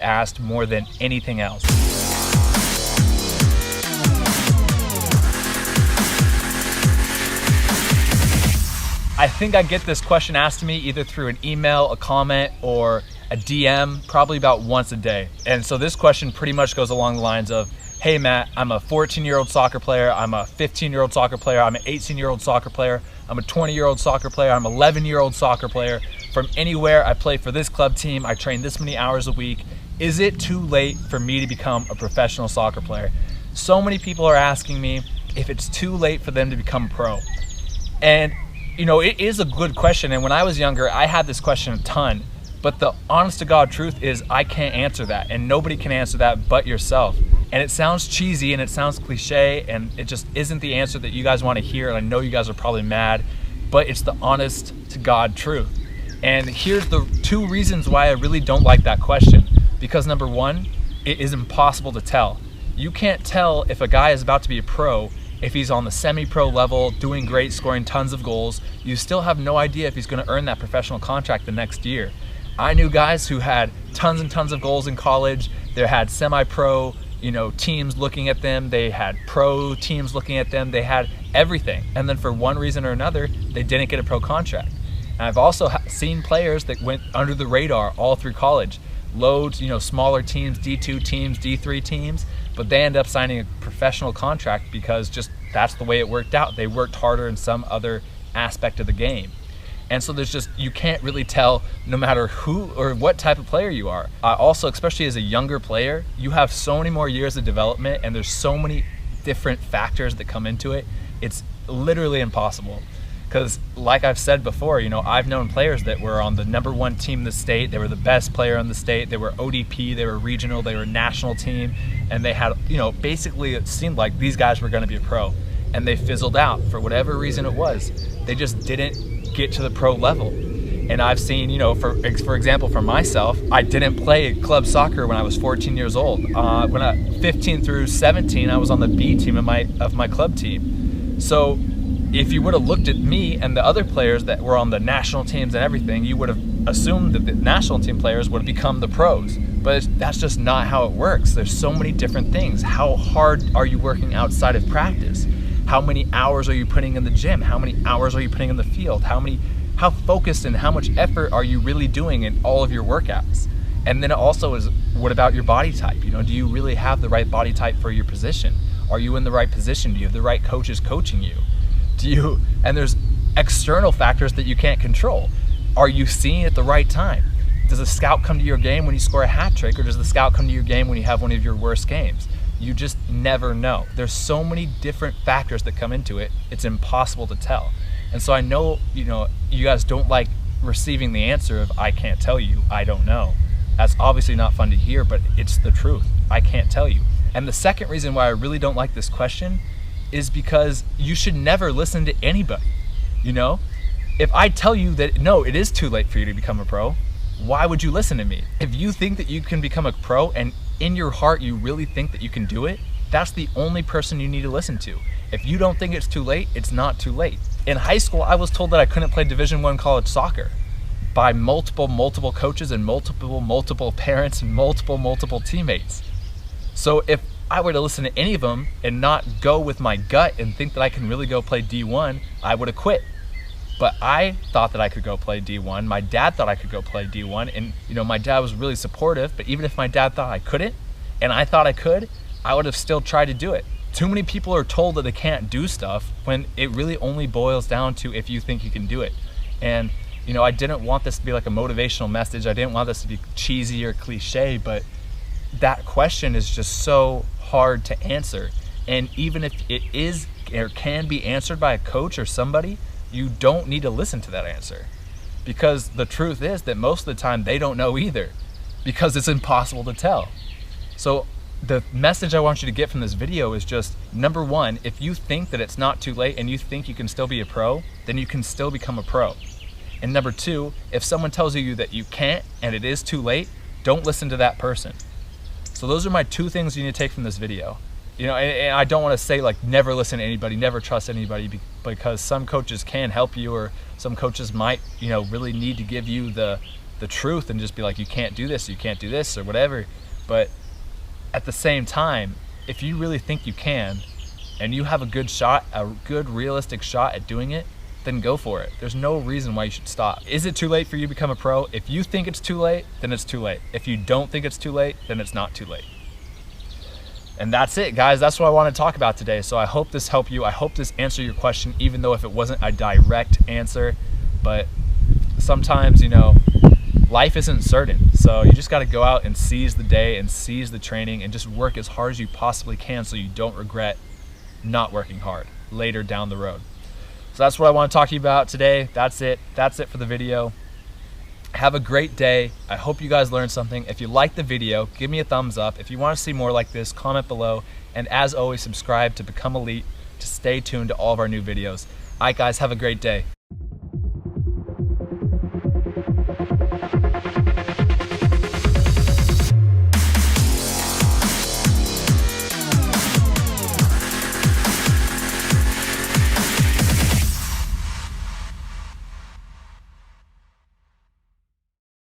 asked more than anything else. I think I get this question asked to me either through an email, a comment, or a DM probably about once a day. And so this question pretty much goes along the lines of, hey Matt, I'm a 14-year-old soccer player, I'm a 15-year-old soccer player, I'm an 18-year-old soccer player, I'm a 20-year-old soccer player, I'm an 11-year-old soccer player. From anywhere, I play for this club team, I train this many hours a week. Is it too late for me to become a professional soccer player? So many people are asking me if it's too late for them to become pro. And you know, it is a good question. And when I was younger, I had this question a ton. But the honest to God truth is I can't answer that. And nobody can answer that but yourself. And it sounds cheesy and it sounds cliche and it just isn't the answer that you guys want to hear. And I know you guys are probably mad, but it's the honest to God truth. And here's the 2 reasons why I really don't like that question. Because number 1, it is impossible to tell. You can't tell if a guy is about to be a pro if he's on the semi-pro level, doing great, scoring tons of goals. You still have no idea if he's going to earn that professional contract the next year. I knew guys who had tons and tons of goals in college. They had semi-pro, teams looking at them. They had pro teams looking at them. They had everything. And then for one reason or another, they didn't get a pro contract. And I've also seen players that went under the radar all through college. Loads, smaller teams, D2 teams, D3 teams, but they end up signing a professional contract because just that's the way it worked out. They worked harder in some other aspect of the game. And so you can't really tell no matter who or what type of player you are. Also, especially as a younger player, you have so many more years of development and there's so many different factors that come into it. It's literally impossible. Because like I've said before, I've known players that were on the number 1 team in the state. They were the best player in the state. They were ODP, they were regional, they were national team. And they had, basically it seemed like these guys were going to be a pro. And they fizzled out for whatever reason it was. They just didn't get to the pro level. And I've seen, for example, for myself, I didn't play club soccer when I was 14 years old. When I 15 through 17, I was on the B team of my club team. So if you would have looked at me and the other players that were on the national teams and everything, you would have assumed that the national team players would have become the pros. But that's just not how it works. There's so many different things. How hard are you working outside of practice? How many hours are you putting in the gym? How many hours are you putting in the field? How focused and how much effort are you really doing in all of your workouts? And then it also is, what about your body type? Do you really have the right body type for your position? Are you in the right position? Do you have the right coaches coaching you? And there's external factors that you can't control. Are you seeing it at the right time? Does a scout come to your game when you score a hat trick, or does the scout come to your game when you have one of your worst games? You just never know. There's so many different factors that come into it, it's impossible to tell. And so I know, you guys don't like receiving the answer of, I can't tell you, I don't know. That's obviously not fun to hear, but it's the truth. I can't tell you. And the second reason why I really don't like this question is because you should never listen to anybody. If I tell you that no, it is too late for you to become a pro, why would you listen to me? If you think that you can become a pro and in your heart you really think that you can do it, that's the only person you need to listen to. If you don't think it's too late, it's not too late. In high school, I was told that I couldn't play Division I college soccer by multiple coaches and multiple parents and multiple teammates. So if I were to listen to any of them and not go with my gut and think that I can really go play D1, I would have quit. But I thought that I could go play D1. My dad thought I could go play D1. And, my dad was really supportive. But even if my dad thought I couldn't and I thought I could, I would have still tried to do it. Too many people are told that they can't do stuff when it really only boils down to if you think you can do it. And, I didn't want this to be like a motivational message. I didn't want this to be cheesy or cliche, but that question is just so hard to answer. And even if it is or can be answered by a coach or somebody, you don't need to listen to that answer, because the truth is that most of the time they don't know either, because it's impossible to tell. So the message I want you to get from this video is just, number 1, if you think that it's not too late and you think you can still be a pro, then you can still become a pro. And number 2, if someone tells you that you can't and it is too late, don't listen to that person. So those are my 2 things you need to take from this video. And I don't want to say like never listen to anybody, never trust anybody, because some coaches can help you, or some coaches might, really need to give you the the truth and just be like, you can't do this, or whatever. But at the same time, if you really think you can, and you have a good realistic shot at doing it, then go for it. There's no reason why you should stop. Is it too late for you to become a pro? If you think it's too late, then it's too late. If you don't think it's too late, then it's not too late. And that's it, guys. That's what I want to talk about today. So I hope this helped you. I hope this answered your question, even though if it wasn't a direct answer. But sometimes, life isn't certain. So you just got to go out and seize the day and seize the training and just work as hard as you possibly can so you don't regret not working hard later down the road. So that's what I want to talk to you about today. That's it for the video. Have a great day. I hope you guys learned something. If you liked the video, give me a thumbs up. If you want to see more like this, comment below. And as always, subscribe to Become Elite to stay tuned to all of our new videos. All right, guys, have a great day.